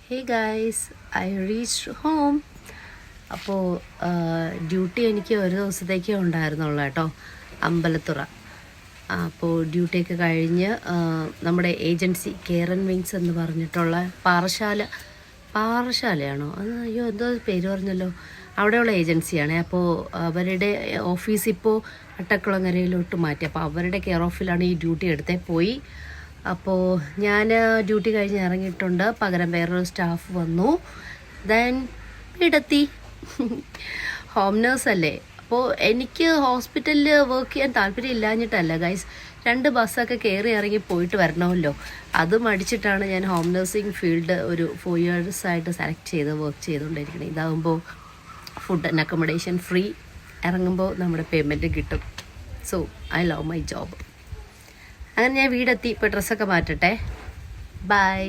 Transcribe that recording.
Hey guys, I reached home. അപ്പോൾ duty എനിക്ക് ഒരു ദിവസത്തേക്കേ ഉണ്ടായിരുന്നുള്ളൂ കേട്ടോ, അമ്പലത്തുറ. അപ്പോൾ ഡ്യൂട്ടിയൊക്കെ കഴിഞ്ഞ് നമ്മുടെ ഏജൻസി കേരൻ വിങ്സ് എന്ന് പറഞ്ഞിട്ടുള്ള പാറശാലയാണോ അത്, അയ്യോ എന്തോ പേര് പറഞ്ഞല്ലോ, അവിടെയുള്ള ഏജൻസിയാണ്. അപ്പോൾ അവരുടെ ഓഫീസ് ഇപ്പോൾ അട്ടക്കുളങ്ങരയിലോട്ട് മാറ്റി. അപ്പോൾ അവരുടെ കെയർ ഓഫിലാണ് ഈ ഡ്യൂട്ടി എടുത്തേ പോയി. അപ്പോൾ ഞാൻ ഡ്യൂട്ടി കഴിഞ്ഞ് ഇറങ്ങിയിട്ടുണ്ട്. പകരം വേറൊരു സ്റ്റാഫ് വന്നു. ദെൻ വീടെത്തി. ഹോം നേഴ്സല്ലേ, അപ്പോൾ എനിക്ക് ഹോസ്പിറ്റലിൽ വർക്ക് ചെയ്യാൻ താല്പര്യം ഇല്ലാഞ്ഞിട്ടല്ല ഗൈസ്, 2 ബസ്സൊക്കെ കയറി ഇറങ്ങി പോയിട്ട് വരണമല്ലോ. അത് മടിച്ചിട്ടാണ് ഞാൻ ഹോം നേഴ്സിംഗ് ഫീൽഡ് ഒരു 4 years ആയിട്ട് സെലക്ട് ചെയ്ത് വർക്ക് ചെയ്തുകൊണ്ടിരിക്കുന്നത്. ഇതാകുമ്പോൾ ഫുഡ് ആൻഡ് അക്കോമഡേഷൻ ഫ്രീ, ഇറങ്ങുമ്പോൾ നമ്മുടെ പേയ്മെൻറ്റ് കിട്ടും. So I love my job. അങ്ങനെ ഞാൻ വീടെത്തി. ഇപ്പോൾ ഡ്രസ്സൊക്കെ മാറ്റട്ടെ. ബൈ.